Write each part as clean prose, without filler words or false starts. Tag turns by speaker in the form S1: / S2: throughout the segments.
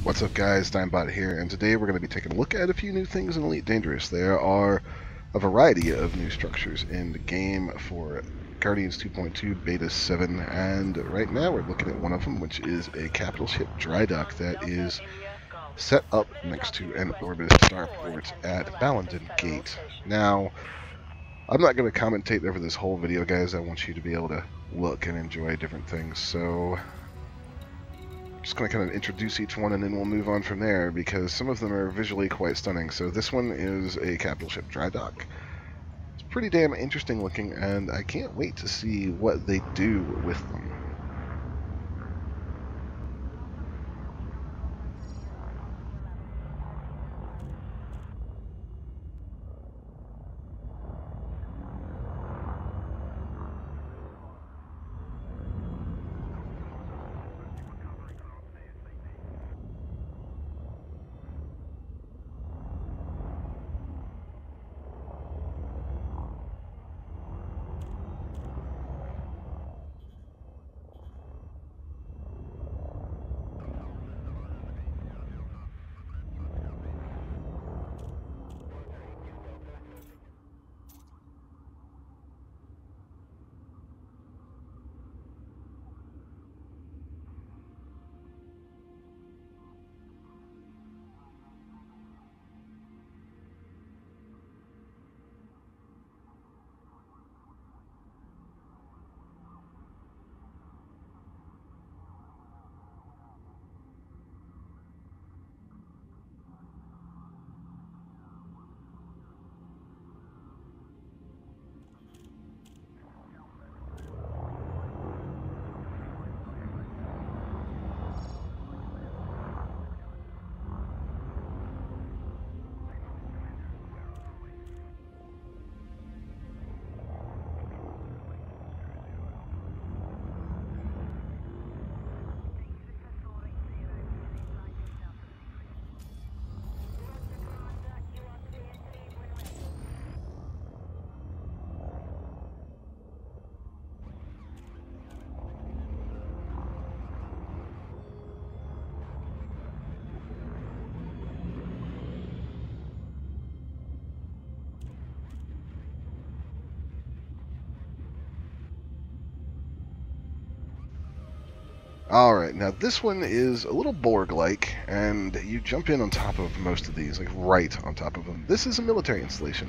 S1: What's up guys, Dinebot here, and today we're going to be taking a look at a few new things in Elite Dangerous. There are a variety of new structures in the game for Guardians 2.2 Beta 7, and right now we're looking at one of them, which is a capital ship Drydock that is set up next to an Orbis starport at Balandin Gate. Now, I'm not going to commentate over this whole video, guys. I want you to be able to look and enjoy different things, so just going to kind of introduce each one and then we'll move on from there because some of them are visually quite stunning. So this one is a capital ship Drydock. It's pretty damn interesting looking and I can't wait to see what they do with them. Alright, now this one is a little Borg-like, and you jump in on top of most of these, like right on top of them. This is a military installation.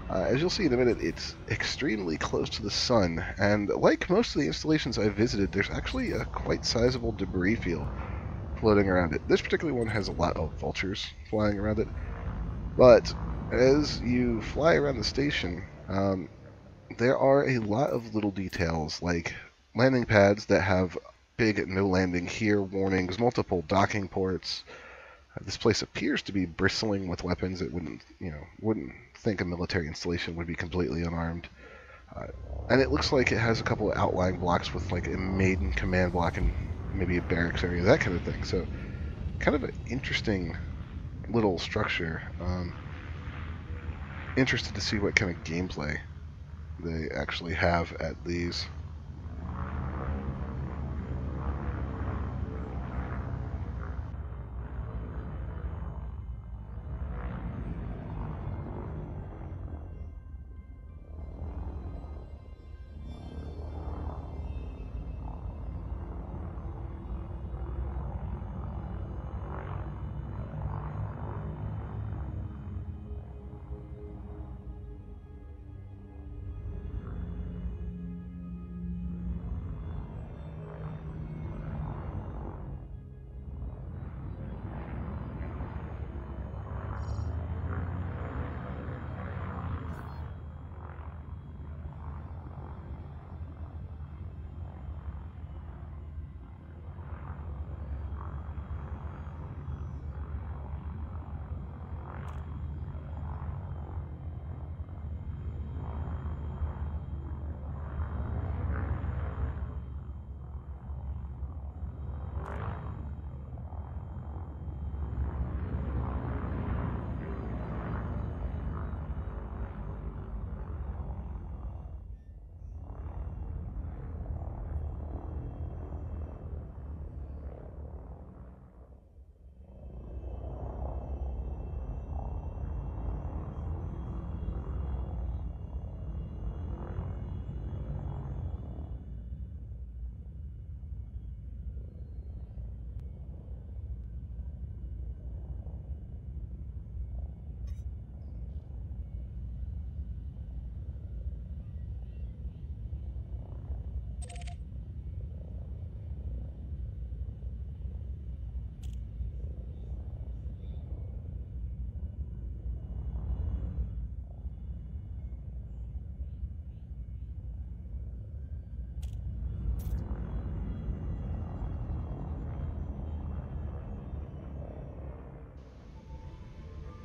S1: As you'll see in a minute, it's extremely close to the sun, and like most of the installations I've visited, there's actually a quite sizable debris field floating around it. This particular one has a lot of vultures flying around it, but as you fly around the station, there are a lot of little details, like landing pads that have big no landing here warnings, multiple docking ports. This place appears to be bristling with weapons. It wouldn't think a military installation would be completely unarmed. And it looks like it has a couple of outlying blocks with like a maiden command block and maybe a barracks area, that kind of thing. So kind of an interesting little structure. Interested to see what kind of gameplay they actually have at these.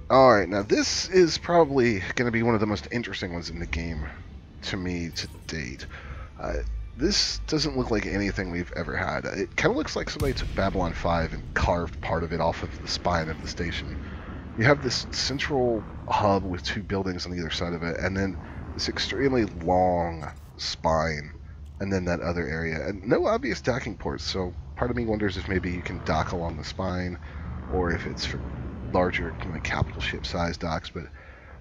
S1: Alright, now this is probably going to be one of the most interesting ones in the game to me to date. Uh, this doesn't look like anything we've ever had. It kind of looks like somebody took Babylon 5 and carved part of it off of the spine of the station. You have this central hub with two buildings on either side of it, and then this extremely long spine, and then that other area. And no obvious docking ports, so part of me wonders if maybe you can dock along the spine, or if it's for larger, like capital ship size docks. But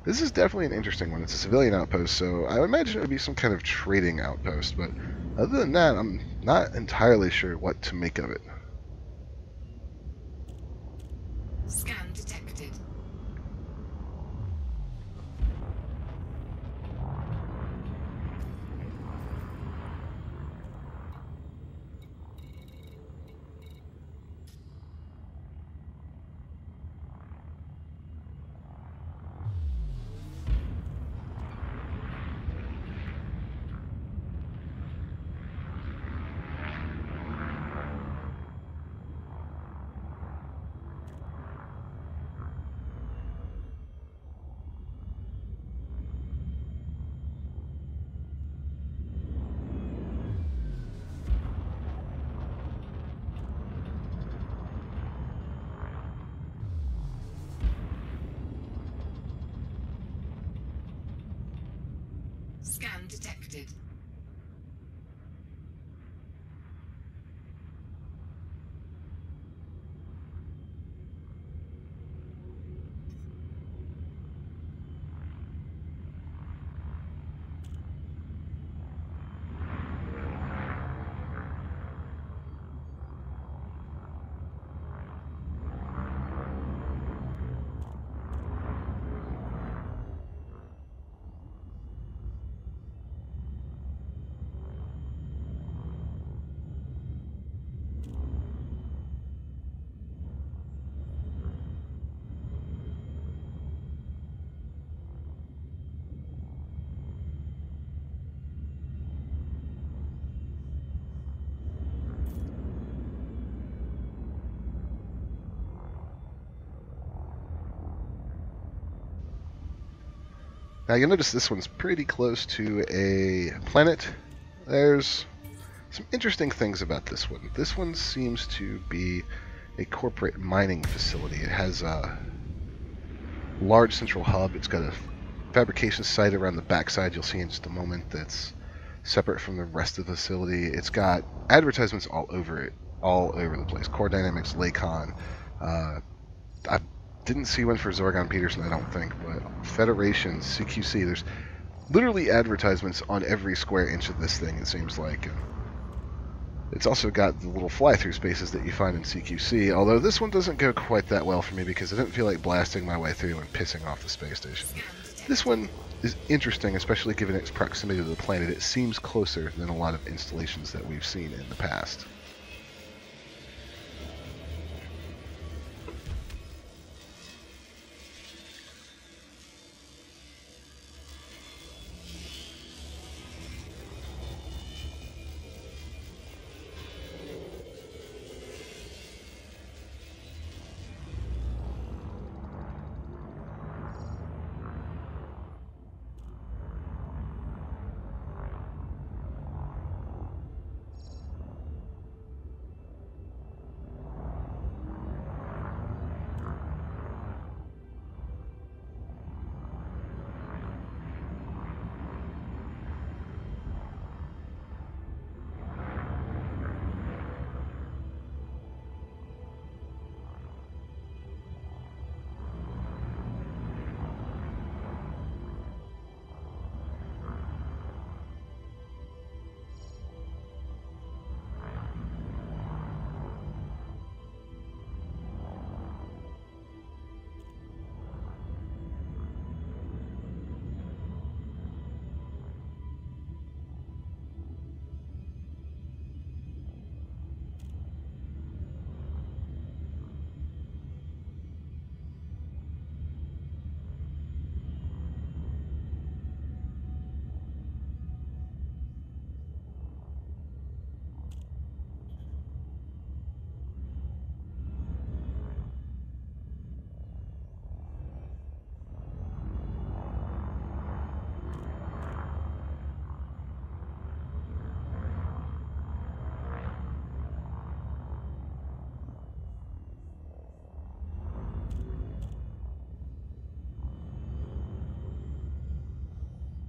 S1: this is definitely an interesting one. It's a civilian outpost, so I would imagine it would be some kind of trading outpost. But other than that, I'm not entirely sure what to make of it.
S2: Scan detected. Scan detected.
S1: Now you'll notice this one's pretty close to a planet. There's some interesting things about this one. This one seems to be a corporate mining facility. It has a large central hub. It's got a fabrication site around the backside you'll see in just a moment that's separate from the rest of the facility. It's got advertisements all over it, all over the place. Core Dynamics, Lakon. I didn't see one for Zorgon Peterson, I don't think, but Federation, CQC, there's literally advertisements on every square inch of this thing, it seems like. It's also got the little fly-through spaces that you find in CQC, although this one doesn't go quite that well for me because I didn't feel like blasting my way through and pissing off the space station. This one is interesting, especially given its proximity to the planet. It seems closer than a lot of installations that we've seen in the past.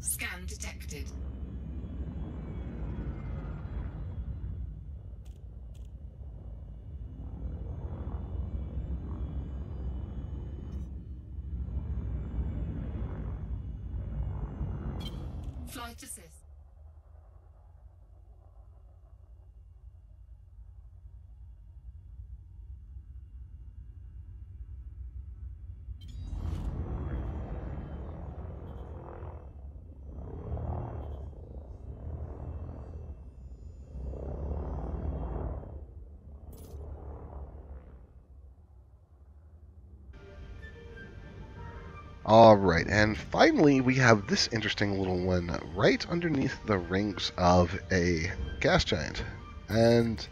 S2: Scan detected. Flight assist.
S1: Alright, and finally we have this interesting little one right underneath the rings of a gas giant. And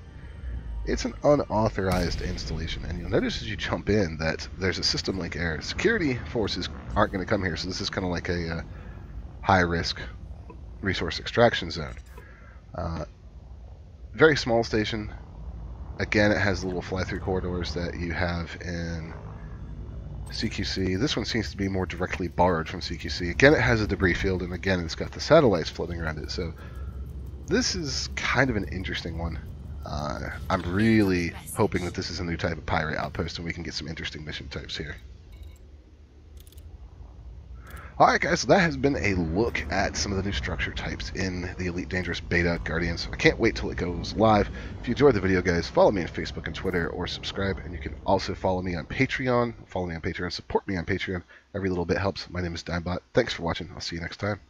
S1: it's an unauthorized installation, and you'll notice as you jump in that there's a system link error. Security forces aren't going to come here, so this is kind of like a high-risk resource extraction zone. Very small station. Again, it has the little fly-through corridors that you have in CQC. This one seems to be more directly borrowed from CQC. Again, it has a debris field, and again, it's got the satellites floating around it. So this is kind of an interesting one. I'm really hoping that this is a new type of pirate outpost, and we can get some interesting mission types here. Alright guys, so that has been a look at some of the new structure types in the Elite Dangerous Beta Guardians. I can't wait till it goes live. If you enjoyed the video, guys, follow me on Facebook and Twitter, or subscribe, and you can also follow me on Patreon. Follow me on Patreon, support me on Patreon. Every little bit helps. My name is Dainbot. Thanks for watching. I'll see you next time.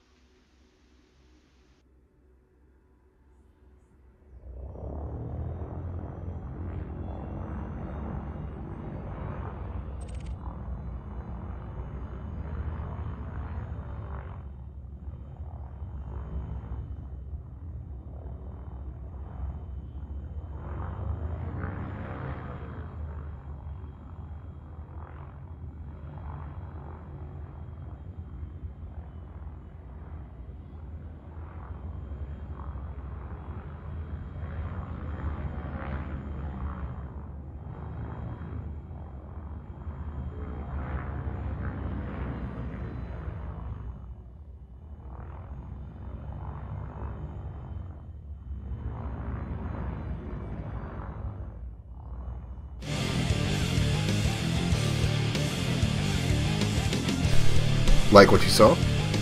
S1: Like what you saw?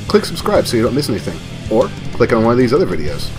S1: Click subscribe so you don't miss anything, or click on one of these other videos.